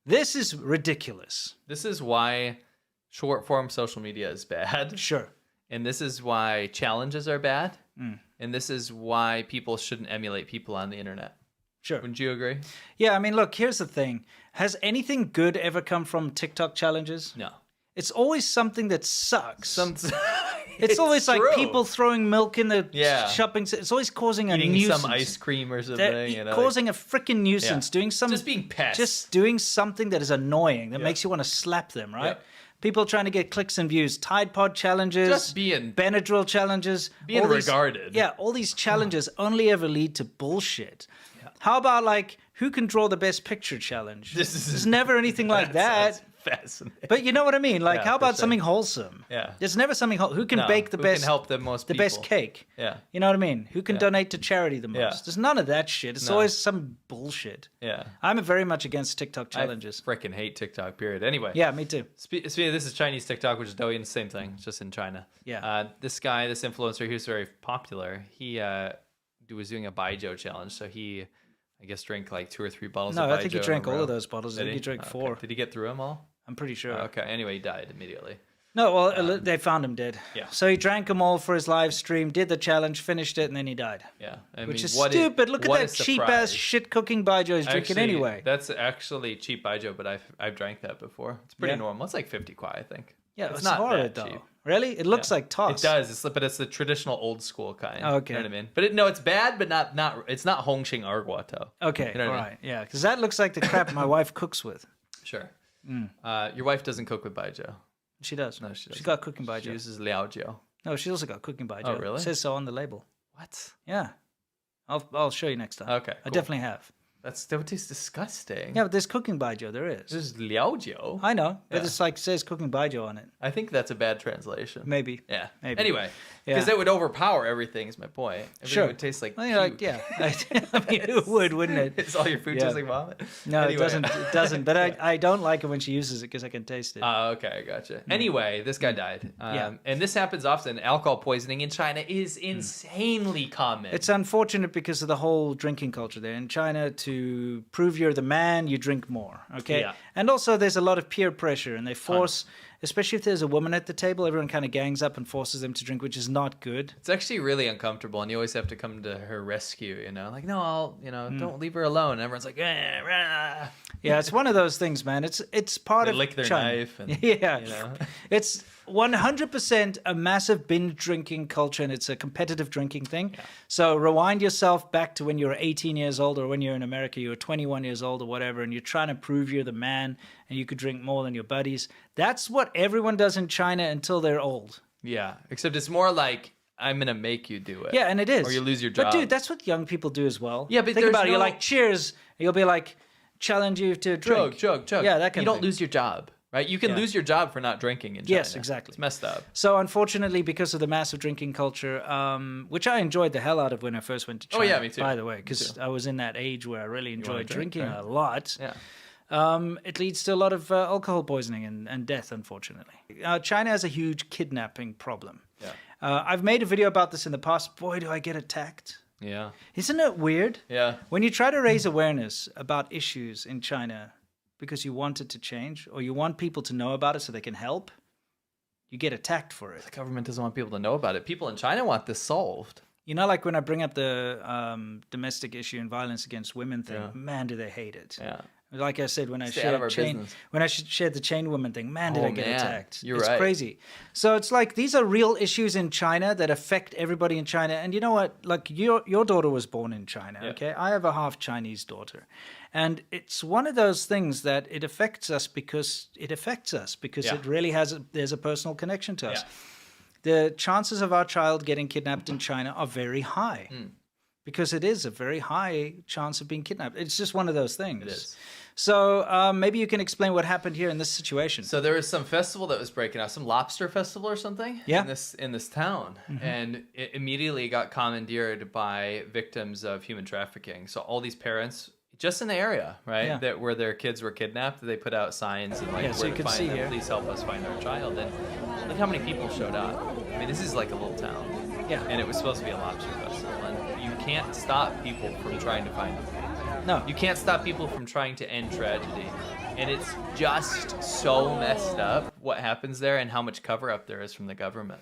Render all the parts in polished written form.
This is ridiculous. This is why short form social media is bad. Sure. And this is why challenges are bad. And this is why people shouldn't emulate people on the internet. Sure. Wouldn't you agree? Yeah, I mean, look, here's the thing. Has anything good ever come from TikTok challenges? No. It's always something that sucks. It's It's always like true. people throwing milk in the Yeah. shopping. It's always causing a Eating nuisance. some ice cream or something. They're You know, causing a freaking nuisance. Yeah. Doing some, Just being pests. Just doing something that is annoying that makes you want to slap them, right? Yeah. People trying to get clicks and views. Tide Pod challenges. Just being- Benadryl challenges. being all these- regarded. Yeah, all these challenges only ever lead to bullshit. How about like who can draw the best picture challenge? There's never anything like that. Fascinating. But you know what I mean? Like, Yeah, how for about sure. something wholesome? Yeah. There's never something who can bake the who best, can help the most the people? best cake. Yeah. You know what I mean? Who can Yeah. donate to charity the most? Yeah. There's none of that shit. It's No. always some bullshit. Yeah. I'm very much against TikTok challenges. I freaking hate TikTok, period. Anyway. Yeah, me too. Speaking of this is Chinese TikTok, which is Douyin, the same thing, it's just in China. Yeah. This guy, this influencer, he was very popular. He was doing a Baijiu challenge, so he, I guess, drank like 2 or 3 bottles of Baijiu. No, I think he in a drank all row. of those bottles. I think he drank Okay. 4. Did he get through them all? I'm pretty sure. Okay. Anyway, he died immediately. No, well, they found him dead. Yeah. So he drank them all for his live stream, did the challenge, finished it, and then he died. Yeah. I Which mean, is what stupid. Look at what that a cheap surprise. ass shit cooking Baijiu he's drinking Actually, anyway. That's actually cheap Baijiu, but I've drank that before. It's pretty Yeah. normal. It's like 50 kwai, I think. Yeah, it's not horrid that though. cheap. Really? It looks like toss. It does. But it's the traditional old school kind. Oh, okay. You know what I mean? But it's bad, but not. It's not Hongqing Arguato. Okay, You know all what I mean? right. Yeah, because that looks like the crap my wife cooks with. Sure. Mm. Your wife doesn't cook with Baijiu. She does. No, she doesn't. She's got cooking She Baijiu. uses Liaojiu. No, she's also got cooking Baijiu. Oh, really? It says so on the label. What? Yeah. I'll show you next time. Okay, I cool. definitely have. That tastes disgusting. Yeah, but there's cooking Baijiu. There is. This is Liaojiu. I know, but Yeah. it's like says cooking Baijiu on it. I think that's a bad translation. Maybe. Yeah. Maybe. Anyway, Yeah. because that would overpower everything. Is my point. Everything Sure. would taste like Well, you're like, puke. yeah. I mean, it would, wouldn't it? It's all your food Yeah. tastes like vomit. No, Anyway. it doesn't. It doesn't. But I don't like it when she uses it because I can taste it. Oh, okay, I gotcha. Anyway, this guy died. Yeah. And this happens often. Alcohol poisoning in China is insanely common. It's unfortunate because of the whole drinking culture there in China. To prove you're the man, you drink more. Okay, Yeah. and also there's a lot of peer pressure, and they force, especially if there's a woman at the table, everyone kind of gangs up and forces them to drink, which is not good. It's actually really uncomfortable, and you always have to come to her rescue, you know? Like, no, don't leave her alone. And everyone's like, rah. Yeah, it's one of those things, man. It's part They of lick their China. knife and, yeah, you know. It's 100% a massive binge drinking culture, and it's a competitive drinking thing. Yeah. So rewind yourself back to when you were 18 years old, or when you're in America, you were 21 years old or whatever, and you're trying to prove you're the man and you could drink more than your buddies. That's what everyone does in China until they're old. Yeah, except it's more like, I'm going to make you do it. Yeah, and it is. Or you lose your job. But dude, that's what young people do as well. Yeah, but think there's about it. You're no- like, cheers. You'll be like, challenge you to drink. Chug. Yeah, that kind You of don't thing. lose your job, right? You can Yeah. lose your job for not drinking in China. Yes, exactly. It's messed up. So unfortunately, because of the massive drinking culture, which I enjoyed the hell out of when I first went to China. Oh, yeah, me too. By the way, Me because too. I was in that age where I really enjoyed drink, drinking right? a lot. Yeah. It leads to a lot of alcohol poisoning and death, unfortunately. China has a huge kidnapping problem. Yeah. I've made a video about this in the past. Boy, do I get attacked. Yeah. Isn't it weird? Yeah. When you try to raise awareness about issues in China because you want it to change or you want people to know about it so they can help, you get attacked for it. The government doesn't want people to know about it. People in China want this solved. You know, like when I bring up the domestic issue and violence against women thing, Yeah. man, do they hate it. Yeah. Like I said, when I Stay out of our shared business. shared the chain woman thing, man, did Oh, I get man. attacked. You're it's right. crazy. So it's like these are real issues in China that affect everybody in China. And you know what? Like your daughter was born in China, Yeah. okay? I have a half Chinese daughter. And it's one of those things that it affects us because Yeah. it really there's a personal connection to us. Yeah. The chances of our child getting kidnapped in China are very high. Because it is a very high chance of being kidnapped. It's just one of those things. It is. So maybe you can explain what happened here in this situation. So there was some festival that was breaking out, some lobster festival or something. Yeah. In this town, and it immediately got commandeered by victims of human trafficking. So all these parents, just in the area, right, Yeah. that where their kids were kidnapped, they put out signs and like, Yeah, so where you to can find see them. here. Please help us find our child. And look how many people showed up. I mean, this is like a little town. Yeah. And it was supposed to be a lobster festival, and you can't stop people from trying to find them. No. You can't stop people from trying to end tragedy. And it's just so messed up what happens there and how much cover-up there is from the government.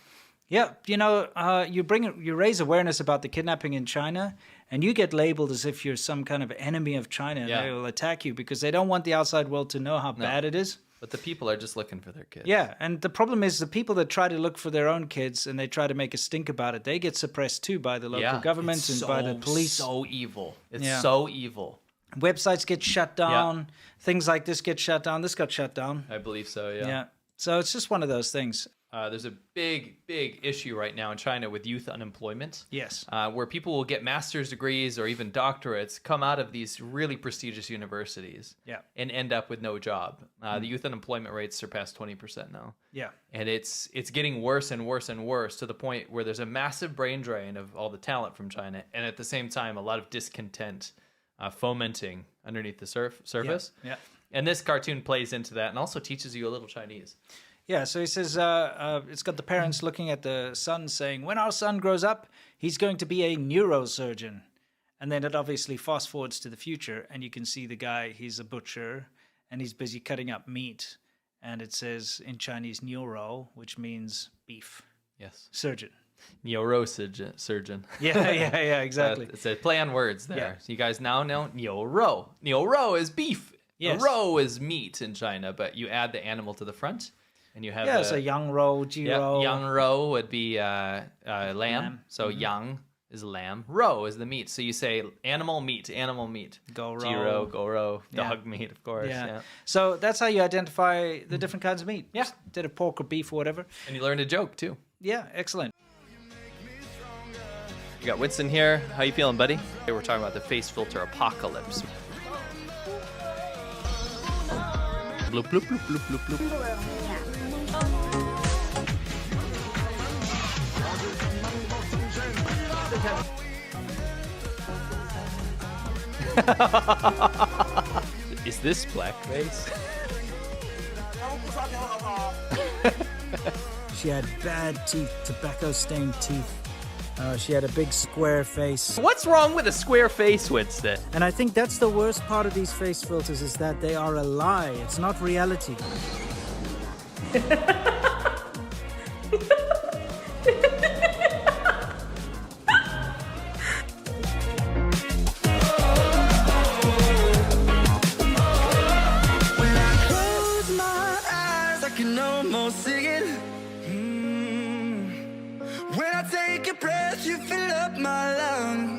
Yeah, you know, you raise awareness about the kidnapping in China, and you get labeled as if you're some kind of enemy of China, and they will attack you because they don't want the outside world to know how bad it is. But the people are just looking for their kids. Yeah, and the problem is the people that try to look for their own kids and they try to make a stink about it, they get suppressed too by the local governments and by the police. It's so evil. It's so evil. Websites get shut down. Things like this get shut down. This got shut down. I believe so, Yeah. So it's just one of those things. There's a big issue right now in China with youth unemployment. Yes. Where people will get master's degrees or even doctorates, come out of these really prestigious universities and end up with no job. The youth unemployment rates surpass 20% now. Yeah. And it's getting worse and worse and worse to the point where there's a massive brain drain of all the talent from China. And at the same time, a lot of discontent fomenting underneath the surface. Yeah. And this cartoon plays into that and also teaches you a little Chinese. Yeah, so he says it's got the parents looking at the son saying, when our son grows up, he's going to be a neurosurgeon. And then it obviously fast forwards to the future, and you can see the guy, he's a butcher, and he's busy cutting up meat. And it says in Chinese, neuro, which means beef. Yes. Surgeon. Neurosurgeon. Yeah, exactly. It's a play on words there. Yeah. So you guys now know Niuro. Niuro is beef. Yes. Ro is meat in China, but you add the animal to the front. And you have so yang ro, ji ro. Yang ro would be lamb. So yang is lamb. Ro is the meat. So you say animal meat. Go ro. Ji ro, go ro. Dog meat, of course. Yeah. So that's how you identify the different kinds of meat. Yeah. Instead of pork or beef or whatever. And you learned a joke too. Yeah, excellent. You got Winston here. How you feeling, buddy? Today we're talking about the face filter apocalypse. Bloop, bloop, bloop, bloop, bloop, bloop. Is this blackface? She had bad teeth, tobacco-stained teeth. She had a big square face. What's wrong with a square face, Winston? And I think that's the worst part of these face filters is that they are a lie. It's not reality. When I take a breath, you fill up my lungs.